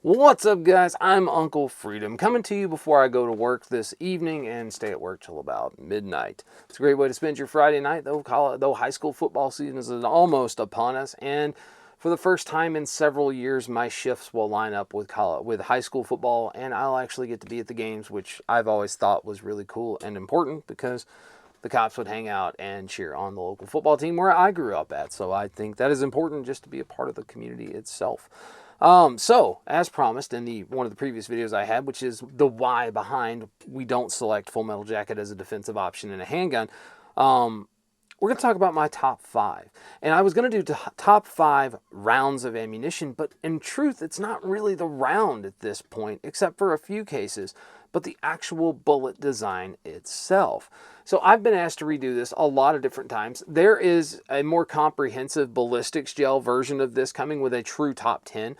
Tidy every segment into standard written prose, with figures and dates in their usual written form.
What's up, guys? I'm Uncle Freedom, coming to you before I go to work this evening and stay at work till about midnight. It's a great way to spend your Friday night, though high school football season is almost upon us, and for the first time in several years, my shifts will line up with high school football, and I'll actually get to be at the games, which I've always thought was really cool and important because the cops would hang out and cheer on the local football team where I grew up at. So I think that is important just to be a part of the community itself. So, as promised in one of the previous videos I had, which is the why behind we don't select Full Metal Jacket as a defensive option in a handgun, we're going to talk about my top 5. And I was going to do top 5 rounds of ammunition, but in truth, it's not really the round at this point, except for a few cases, but the actual bullet design itself. So I've been asked to redo this a lot of different times. There is a more comprehensive ballistics gel version of this coming with a true top 10.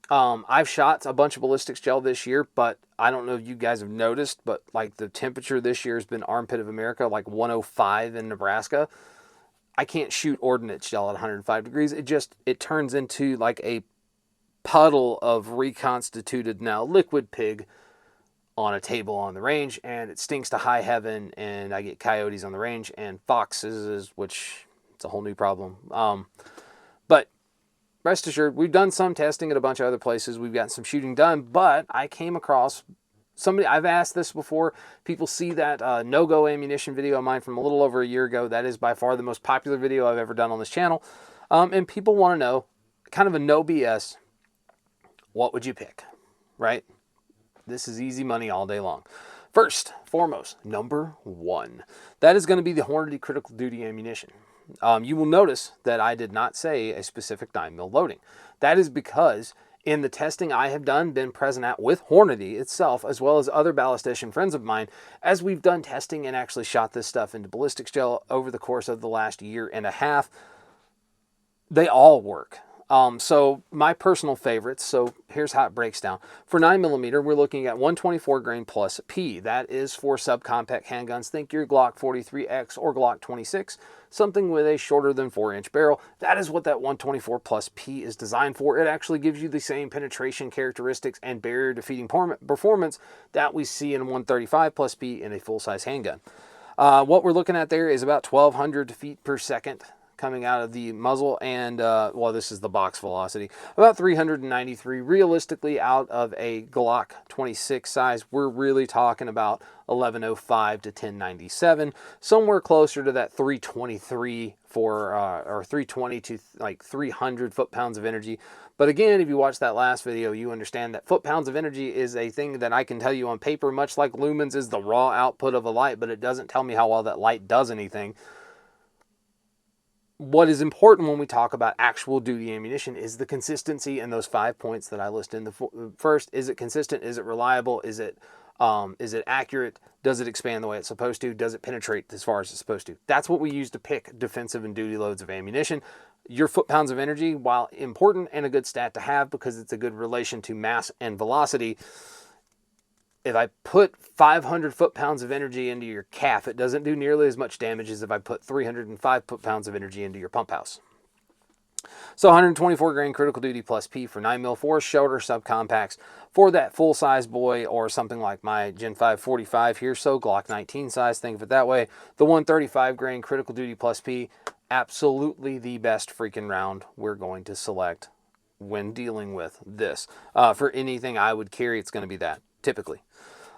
I've shot a bunch of ballistics gel this year, but I don't know if you guys have noticed, but like the temperature this year has been armpit of America, like 105 in Nebraska. I can't shoot ordnance gel at 105 degrees. It turns into like a puddle of reconstituted now liquid pig on a table on the range, and it stinks to high heaven, and I get coyotes on the range and foxes, which it's a whole new problem. But rest assured, we've done some testing at a bunch of other places. We've gotten some shooting done, but I came across somebody. I've asked this before. People see that no-go ammunition video of mine from a little over a year ago. That is by far the most popular video I've ever done on this channel. And people want to know, kind of a no BS, what would you pick, right? This is easy money all day long. First, foremost, number 1. That is going to be the Hornady critical duty ammunition. You will notice that I did not say a specific 9mm loading. That is because in the testing I have been present at with Hornady itself, as well as other ballistician friends of mine, as we've done testing and actually shot this stuff into ballistics gel over the course of the last year and a half, they all work. So my personal favorites, so here's how it breaks down. For 9mm, we're looking at 124 grain plus P. That is for subcompact handguns. Think your Glock 43X or Glock 26, something with a shorter than 4-inch barrel. That is what that 124 plus P is designed for. It actually gives you the same penetration characteristics and barrier defeating performance that we see in 135 plus P in a full-size handgun. What we're looking at there is about 1,200 feet per second coming out of the muzzle, and well, this is the box velocity, about 393. Realistically, out of a Glock 26 size, we're really talking about 1105 to 1097, somewhere closer to that 323 or 320 to like 300 foot-pounds of energy. But again, if you watch that last video, you understand that foot-pounds of energy is a thing that I can tell you on paper, much like lumens is the raw output of a light, but it doesn't tell me how well that light does anything. What is important when we talk about actual duty ammunition is the consistency and those 5 points that I list in the first. Is it consistent? Is it reliable? Is it accurate? Does it expand the way it's supposed to? Does it penetrate as far as it's supposed to? That's what we use to pick defensive and duty loads of ammunition. Your foot-pounds of energy, while important and a good stat to have because it's a good relation to mass and velocity, if I put 500 foot-pounds of energy into your calf, it doesn't do nearly as much damage as if I put 305 foot-pounds of energy into your pump house. So 124 grain critical duty plus P for 9mm for shorter subcompacts. For that full-size boy or something like my Gen 5 45 here, so Glock 19 size, think of it that way. The 135 grain critical duty plus P, absolutely the best freaking round we're going to select when dealing with this. For anything I would carry, it's going to be that, typically.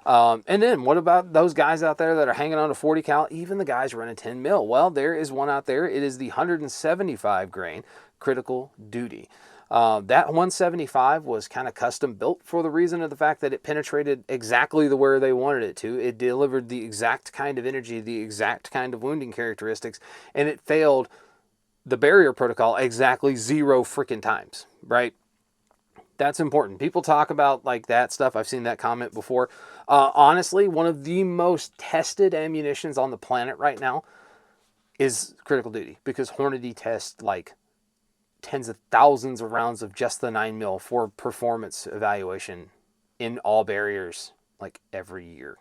And then what about those guys out there that are hanging on to 40 cal, even the guys running 10mm? Well, there is one out there. It is the 175 grain critical duty. That 175 was kind of custom built for the reason of the fact that it penetrated exactly where they wanted it to. It delivered the exact kind of energy, the exact kind of wounding characteristics, and it failed the barrier protocol exactly 0 freaking times, right? That's important. People talk about like that stuff. I've seen that comment before. Honestly, one of the most tested ammunitions on the planet right now is critical duty because Hornady tests like tens of thousands of rounds of just the 9mm for performance evaluation in all barriers like every year.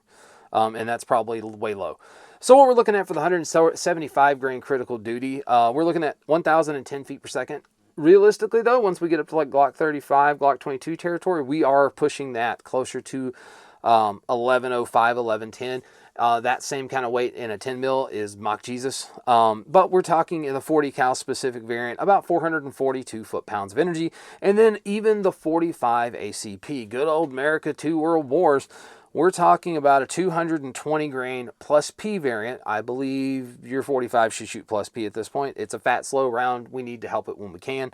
And that's probably way low. So what we're looking at for the 175 grain critical duty, we're looking at 1,010 feet per second Realistically, though, once we get up to like Glock 35, Glock 22 territory, we are pushing that closer to 1105, 1110. That same kind of weight in a 10 mil is Mock Jesus. But we're talking in the 40 cal specific variant, about 442 foot-pounds of energy. And then even the 45 ACP, good old America, 2 World Wars, we're talking about a 220 grain plus P variant. I believe your 45 should shoot plus P at this point. It's a fat, slow round. We need to help it when we can.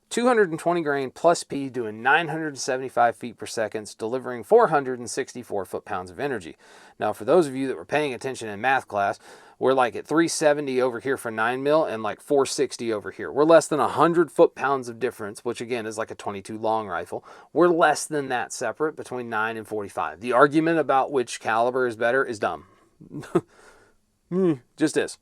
220 grain plus P doing 975 feet per second, delivering 464 foot-pounds of energy. Now, for those of you that were paying attention in math class, we're like at 370 over here for 9 mil and like 460 over here. We're less than 100 foot-pounds of difference, which again is like a 22 long rifle. We're less than that separate between 9 and 45. The argument about which caliber is better is dumb. Just is.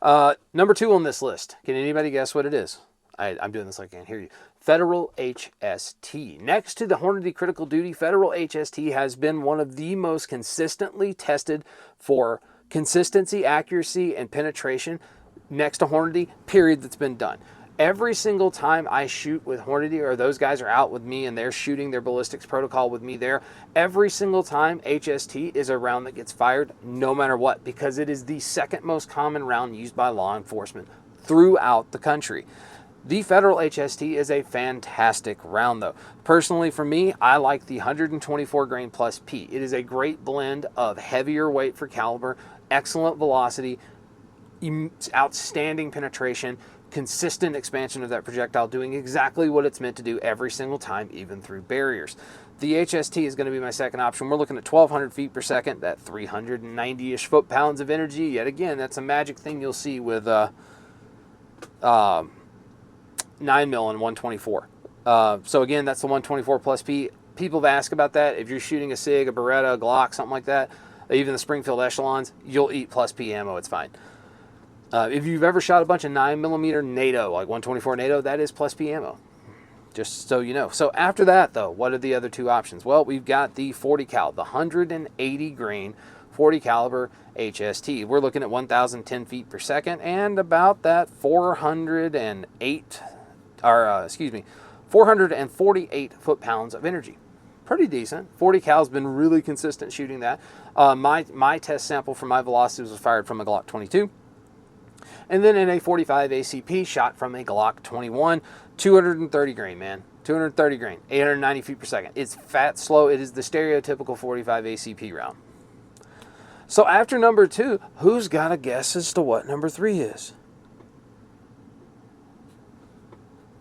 Number 2 on this list. Can anybody guess what it is? I'm doing this like I can't hear you. Federal HST. Next to the Hornady Critical Duty, Federal HST has been one of the most consistently tested for consistency, accuracy, and penetration next to Hornady, period, that's been done. Every single time I shoot with Hornady, or those guys are out with me and they're shooting their ballistics protocol with me there, every single time HST is a round that gets fired no matter what, because it is the second most common round used by law enforcement throughout the country. The Federal HST is a fantastic round though. Personally for me, I like the 124 grain plus P. It is a great blend of heavier weight for caliber, excellent velocity, outstanding penetration, consistent expansion of that projectile, doing exactly what it's meant to do every single time, even through barriers. The HST is going to be my second option. We're looking at 1,200 feet per second, that 390-ish foot-pounds of energy. Yet again, that's a magic thing you'll see with 9 mil and 124. So again, that's the 124 plus P. People have asked about that. If you're shooting a SIG, a Beretta, a Glock, something like that, even the Springfield Echelons, you'll eat plus P ammo. It's fine. If you've ever shot a bunch of 9mm NATO, like 124 NATO, that is plus P ammo. Just so you know. So after that, though, what are the other 2 options? Well, we've got the 40 cal, the 180 grain 40 caliber HST. We're looking at 1,010 feet per second and about that 448 foot-pounds of energy. Pretty decent. 40 cal's been really consistent shooting that. My test sample for my velocities was fired from a Glock 22. And then in a 45 ACP, shot from a Glock 21, 230 grain, man. 230 grain, 890 feet per second. It's fat, slow. It is the stereotypical 45 ACP round. So after number 2, who's got a guess as to what number 3 is?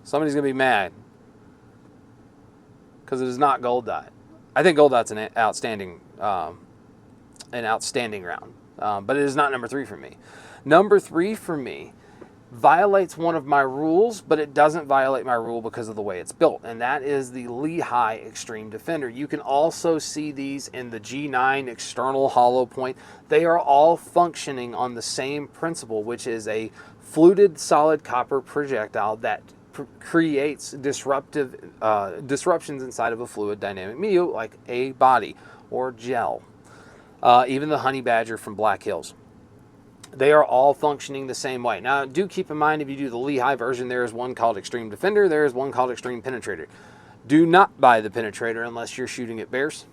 Somebody's going to be mad because it is not Gold Dot. I think Gold Dot's an outstanding round, but it is not number 3 for me. Number 3 for me violates one of my rules, but it doesn't violate my rule because of the way it's built, and that is the Lehigh Extreme Defender. You can also see these in the G9 external hollow point. They are all functioning on the same principle, which is a fluted solid copper projectile that creates disruptions inside of a fluid dynamic medium like a body or gel. Even the Honey Badger from Black Hills. They are all functioning the same way. Now, do keep in mind, if you do the Lehigh version, there is one called Extreme Defender, there is one called Extreme Penetrator. Do not buy the Penetrator unless you're shooting at bears,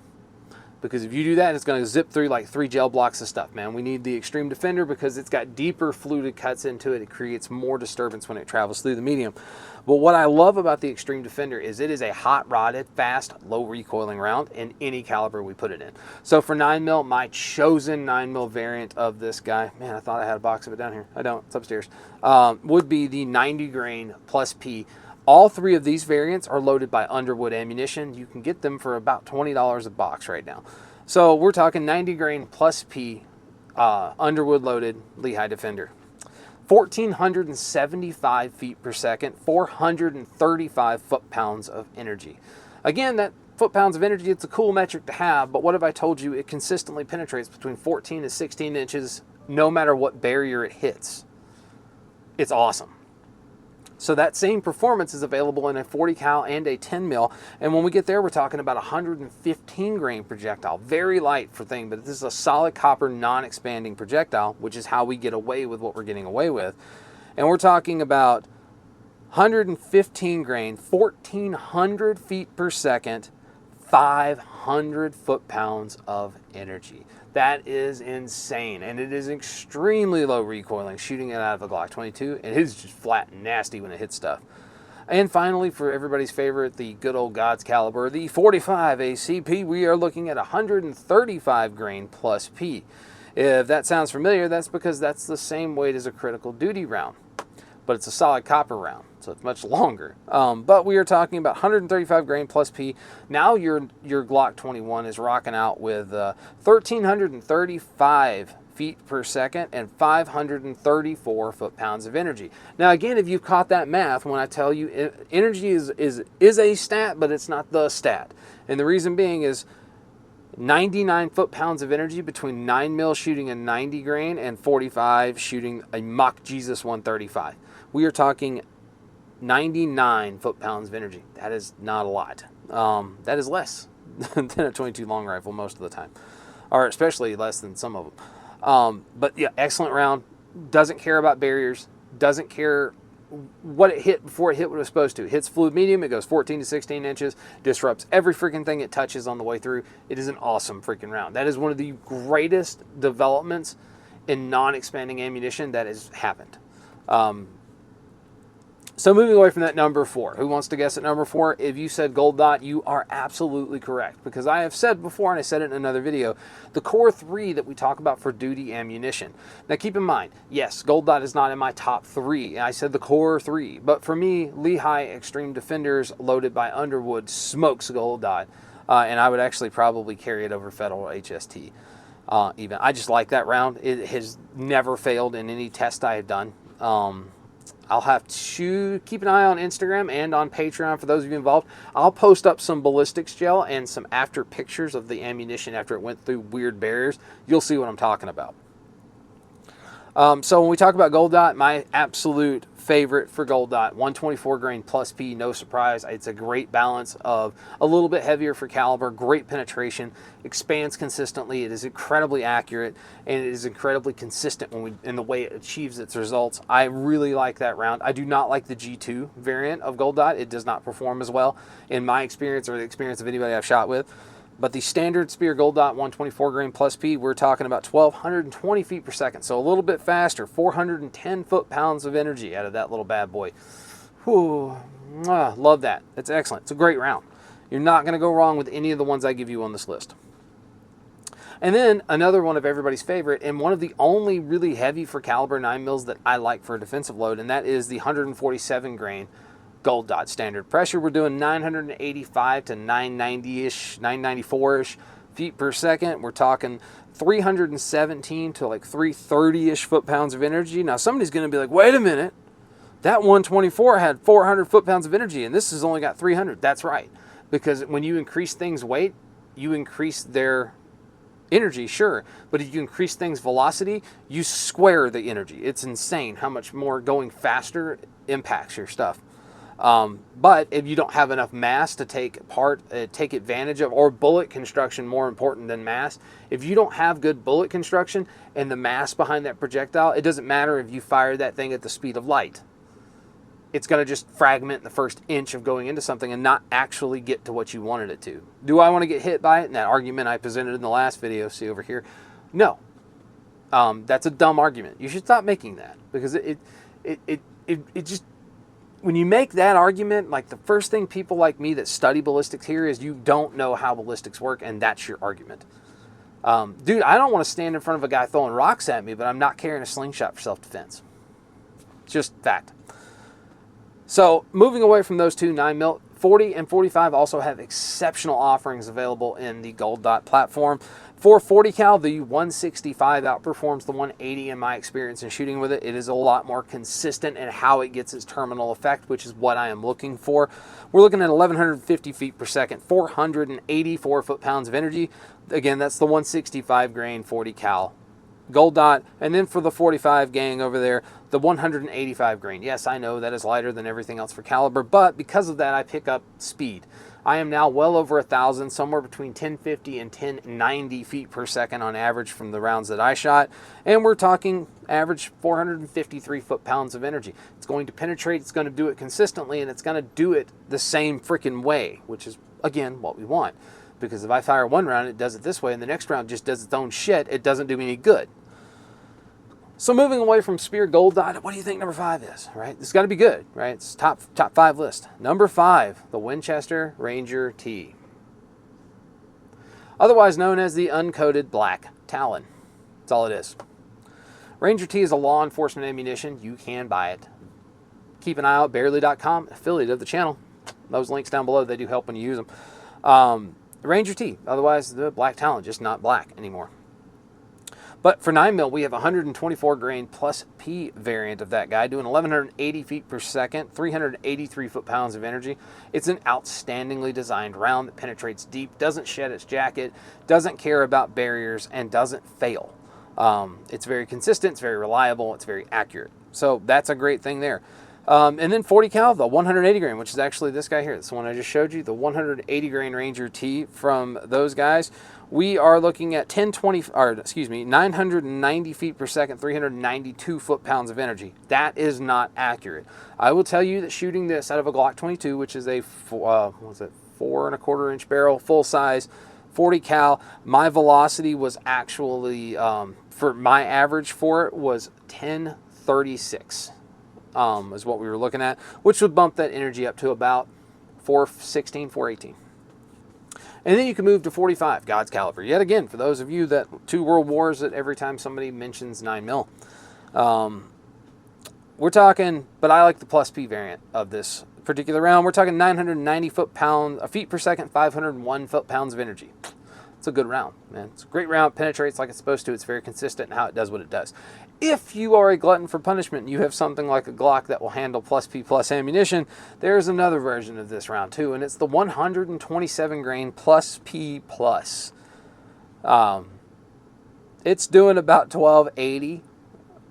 because if you do that, it's going to zip through like 3 gel blocks of stuff, man. We need the Extreme Defender because it's got deeper fluted cuts into it. It creates more disturbance when it travels through the medium. But what I love about the Extreme Defender is it is a hot-rodded, fast, low recoiling round in any caliber we put it in. So for 9mm, my chosen 9mm variant of this guy, man, I thought I had a box of it down here. I don't, it's upstairs, would be the 90 grain plus P. All 3 of these variants are loaded by Underwood ammunition. You can get them for about $20 a box right now. So we're talking 90 grain plus P, Underwood loaded Lehigh Defender. 1,475 feet per second, 435 foot-pounds of energy. Again, that foot-pounds of energy, it's a cool metric to have, but what have I told you? It consistently penetrates between 14 to 16 inches no matter what barrier it hits. It's awesome. So that same performance is available in a 40 cal and a 10 mil. And when we get there, we're talking about a 115 grain projectile. Very light for thing, but this is a solid copper non-expanding projectile, which is how we get away with what we're getting away with. And we're talking about 115 grain, 1,400 feet per second, 500 foot-pounds of energy. That is insane, and it is extremely low recoiling. Shooting it out of a Glock 22, it is just flat and nasty when it hits stuff. And finally, for everybody's favorite, the good old God's caliber, the 45 ACP, we are looking at 135 grain plus P. If that sounds familiar, that's because that's the same weight as a critical duty round, but it's a solid copper round, so it's much longer. But we are talking about 135 grain plus P. Now your Glock 21 is rocking out with 1,335 feet per second and 534 foot-pounds of energy. Now again, if you've caught that math, when I tell you energy is a stat, but it's not the stat. And the reason being is 99 foot-pounds of energy between 9mm shooting a 90 grain and 45 shooting a Mach Jesus 135. We are talking 99 foot-pounds of energy. That is not a lot. That is less than a 22 long rifle most of the time, or especially less than some of them. But yeah, excellent round. Doesn't care about barriers. Doesn't care what it hit before it hit what it was supposed to. It hits fluid medium. It goes 14 to 16 inches. Disrupts every freaking thing it touches on the way through. It is an awesome freaking round. That is one of the greatest developments in non-expanding ammunition that has happened. So moving away from that, number 4. Who wants to guess at number 4? If you said Gold Dot, you are absolutely correct. Because I have said before, and I said it in another video, the core 3 that we talk about for duty ammunition. Now keep in mind, yes, Gold Dot is not in my top 3. I said the core 3. But for me, Lehigh Extreme Defenders loaded by Underwood smokes Gold Dot. And I would actually probably carry it over Federal HST. Even. I just like that round. It has never failed in any test I have done. I'll have to keep an eye on Instagram and on Patreon for those of you involved. I'll post up some ballistics gel and some after pictures of the ammunition after it went through weird barriers. You'll see what I'm talking about. So when we talk about Gold Dot, my absolute favorite for Gold Dot, 124 grain plus P, no surprise. It's a great balance of a little bit heavier for caliber, great penetration, expands consistently. It is incredibly accurate, and it is incredibly consistent in the way it achieves its results. I really like that round. I do not like the G2 variant of Gold Dot. It does not perform as well in my experience or the experience of anybody I've shot with. But the standard Speer Gold Dot 124 grain plus P, we're talking about 1,220 feet per second. So a little bit faster, 410 foot-pounds of energy out of that little bad boy. Whew, love that. It's excellent. It's a great round. You're not going to go wrong with any of the ones I give you on this list. And then another one of everybody's favorite, and one of the only really heavy for caliber 9mm that I like for a defensive load, and that is the 147 grain Gold Dot standard pressure. We're doing 985 to 990-ish, 994-ish feet per second. We're talking 317 to like 330-ish foot-pounds of energy. Now somebody's going to be like, wait a minute, that 124 had 400 foot-pounds of energy and this has only got 300. That's right, because when you increase things weight, you increase their energy, sure, but if you increase things velocity, you square the energy. It's insane how much more going faster impacts your stuff. But if you don't have enough mass to take advantage of, or bullet construction more important than mass, if you don't have good bullet construction and the mass behind that projectile, it doesn't matter if you fire that thing at the speed of light. It's going to just fragment the first inch of going into something and not actually get to what you wanted it to. Do I want to get hit by it? And that argument I presented in the last video, see over here, no. That's a dumb argument. You should stop making that, because it just, when you make that argument, like the first thing people like me that study ballistics hear is you don't know how ballistics work, and that's your argument. Dude, I don't want to stand in front of a guy throwing rocks at me, but I'm not carrying a slingshot for self-defense. It's just fact. So moving away from those two, 9mm, 40 and 45 also have exceptional offerings available in the Gold Dot platform. For 40 cal, the 165 outperforms the 180 in my experience in shooting with it. It is a lot more consistent in how it gets its terminal effect, which is what I am looking for. We're looking at 1,150 feet per second, 484 foot-pounds of energy. Again, that's the 165 grain 40 cal Gold Dot. And then for the 45 gang over there, the 185 grain. Yes, I know that is lighter than everything else for caliber, but because of that, I pick up speed. I am now well over 1,000, somewhere between 1050 and 1090 feet per second on average from the rounds that I shot. And we're talking average 453 foot-pounds of energy. It's going to penetrate, it's going to do it consistently, and it's going to do it the same freaking way, which is, again, what we want. Because if I fire one round, it does it this way, and the next round just does its own shit, it doesn't do me any good. So moving away from Speer Gold Dot, what do you think number 5 is, right? It's got to be good, right? It's top 5 list. Number 5, the Winchester Ranger T. Otherwise known as the uncoated black Talon. That's all it is. Ranger T is a law enforcement ammunition. You can buy it. Keep an eye out, barely.com, affiliate of the channel. Those links down below, they do help when you use them. Ranger T, otherwise the black Talon, just not black anymore. But for 9mm, we have a 124 grain plus P variant of that guy, doing 1,180 feet per second, 383 foot-pounds of energy. It's an outstandingly designed round that penetrates deep, doesn't shed its jacket, doesn't care about barriers, and doesn't fail. It's very consistent, it's very reliable, it's very accurate. So that's a great thing there. And then 40 cal, the 180 grain, which is actually this guy here. It's the one I just showed you, the 180 grain Ranger T from those guys. We are looking at 990 feet per second, 392 foot-pounds of energy. That is not accurate. I will tell you that shooting this out of a Glock 22, which is a 4¼ inch barrel, full size, 40 cal, my velocity was actually, for my average for it was 1036. Is what we were looking at, which would bump that energy up to about 416, 418. And then you can move to 45, God's caliber. Yet again, for those of you that, 2 world wars, that every time somebody mentions 9mm. We're talking, but I like the plus P variant of this particular round. We're talking 990 feet per second, 501 foot-pounds of energy. It's a good round, man. It's a great round, penetrates like it's supposed to. It's very consistent in how it does what it does. If you are a glutton for punishment and you have something like a Glock that will handle plus P plus ammunition, there's another version of this round too, and it's the 127 grain plus P plus. It's doing about 1280,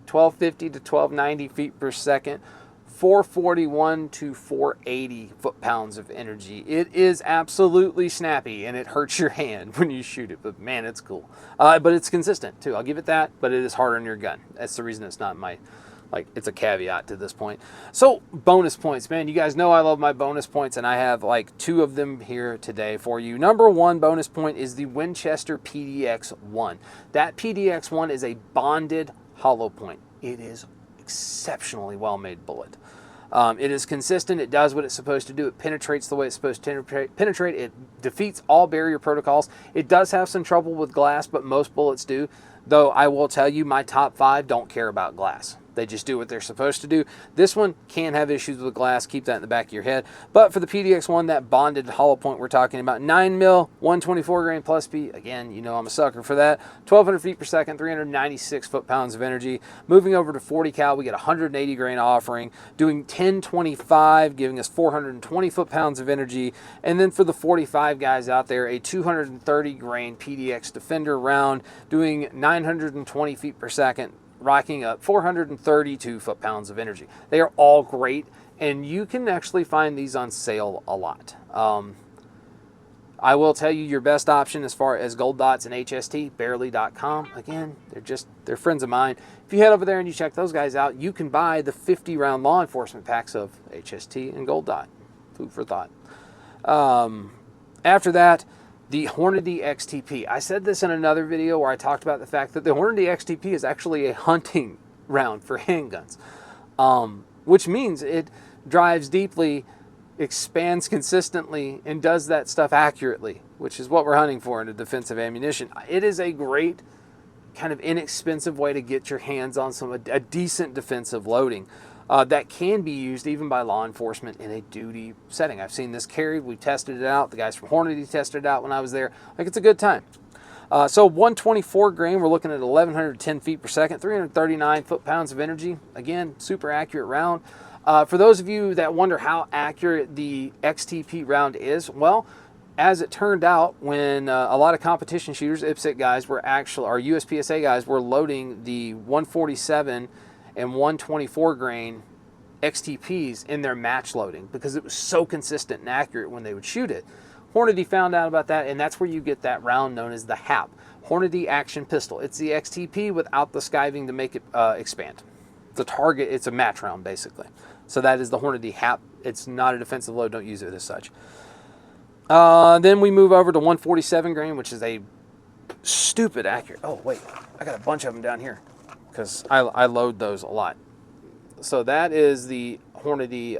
1250 to 1290 feet per second, 441 to 480 foot-pounds of energy. It is absolutely snappy, and it hurts your hand when you shoot it, but man, it's cool. But it's consistent too, I'll give it that, but it is hard on your gun. That's the reason it's not my, it's a caveat to this point. So bonus points, man, you guys know I love my bonus points, and I have like 2 of them here today for you. Number 1 bonus point is the Winchester PDX-1. That PDX-1 is a bonded hollow point. It is exceptionally well-made bullet. It is consistent. It does what it's supposed to do. It penetrates the way it's supposed to penetrate. It defeats all barrier protocols. It does have some trouble with glass, but most bullets do. Though I will tell you, my top 5 don't care about glass. They just do what they're supposed to do. This one can have issues with glass. Keep that in the back of your head. But for the PDX-1, that bonded hollow point we're talking about, 9mm, 124 grain plus P. Again, you know I'm a sucker for that. 1,200 feet per second, 396 foot-pounds of energy. Moving over to 40 cal, we get 180 grain offering, doing 1025, giving us 420 foot-pounds of energy. And then for the 45 guys out there, a 230 grain PDX Defender round, doing 920 feet per second, rocking up 432 foot-pounds of energy. They are all great, and you can actually find these on sale a lot. I will tell you your best option as far as Gold Dots and HST, barely.com. Again, they're friends of mine. If you head over there and you check those guys out, you can buy the 50-round law enforcement packs of HST and Gold Dot. Food for thought. After that, the Hornady XTP. I said this in another video where I talked about the fact that the Hornady XTP is actually a hunting round for handguns, which means it drives deeply, expands consistently, and does that stuff accurately, which is what we're hunting for in a defensive ammunition. It is a great kind of inexpensive way to get your hands on a decent defensive loading. That can be used even by law enforcement in a duty setting. I've seen this carried. We tested it out. The guys from Hornady tested it out when I was there. It's a good time. So 124 grain, we're looking at 1,110 feet per second, 339 foot-pounds of energy. Again, super accurate round. For those of you that wonder how accurate the XTP round is, well, as it turned out, when a lot of competition shooters, IPSC guys, or USPSA guys were loading the 147 and 124 grain XTPs in their match loading because it was so consistent and accurate when they would shoot it. Hornady found out about that, and that's where you get that round known as the HAP, Hornady Action Pistol. It's the XTP without the skiving to make it expand. It's a target, it's a match round basically. So that is the Hornady HAP. It's not a defensive load, don't use it as such. Then we move over to 147 grain, which is a stupid accurate. Oh wait, I got a bunch of them down here because I load those a lot. So that is the Hornady,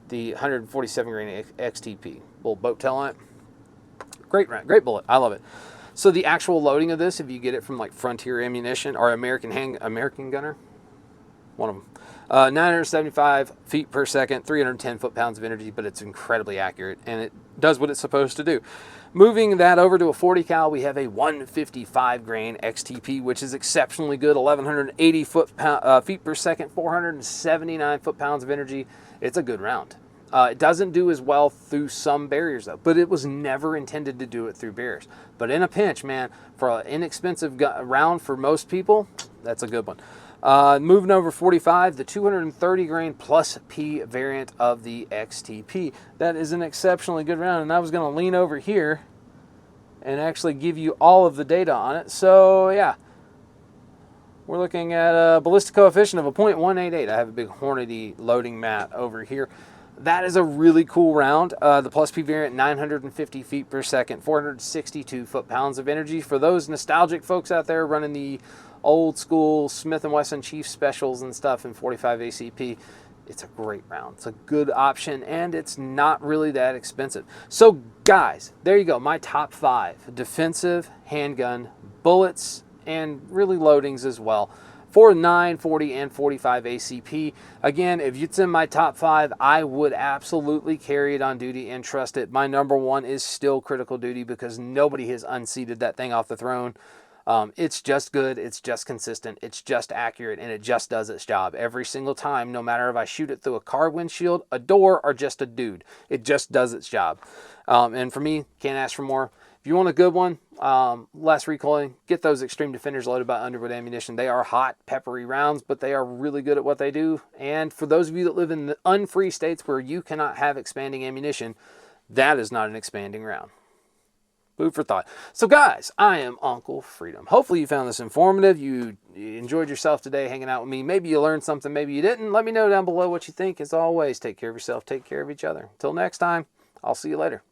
the 147 grain XTP. Little boat tail on it. Great round, great bullet. I love it. So the actual loading of this, if you get it from like Frontier Ammunition or American Gunner, one of them, 975 feet per second, 310 foot-pounds of energy, but it's incredibly accurate and it does what it's supposed to do. Moving that over to a 40 cal, we have a 155 grain XTP, which is exceptionally good. 1180 feet per second, 479 foot-pounds of energy. It's a good round. It doesn't do as well through some barriers though, but it was never intended to do it through barriers. But in a pinch, man, for an inexpensive round for most people, that's a good one. Moving over 45, the 230 grain plus P variant of the XTP. That is an exceptionally good round, and I was going to lean over here and actually give you all of the data on it. So yeah, we're looking at a ballistic coefficient of a 0.188. I have a big Hornady loading mat over here. That is a really cool round. The plus P variant, 950 feet per second, 462 foot-pounds of energy. For those nostalgic folks out there running the old school Smith & Wesson Chief Specials and stuff in 45 ACP, it's a great round. It's a good option, and it's not really that expensive. So guys, there you go, my top 5 defensive handgun bullets and really loadings as well for 9, 40, and 45 ACP. Again, if it's in my top 5, I would absolutely carry it on duty and trust it. My number 1 is still critical duty because nobody has unseated that thing off the throne. It's just good, it's just consistent, it's just accurate, and it just does its job every single time, no matter if I shoot it through a car windshield, a door, or just a dude. It just does its job. And for me, can't ask for more. If you want a good one, less recoiling, get those Extreme Defenders loaded by Underwood Ammunition. They are hot, peppery rounds, but they are really good at what they do. And for those of you that live in the unfree states where you cannot have expanding ammunition, that is not an expanding round. Food for thought. So guys, I am Uncle Freedom. Hopefully you found this informative. You enjoyed yourself today hanging out with me. Maybe you learned something, maybe you didn't. Let me know down below what you think. As always, take care of yourself, take care of each other. Until next time, I'll see you later.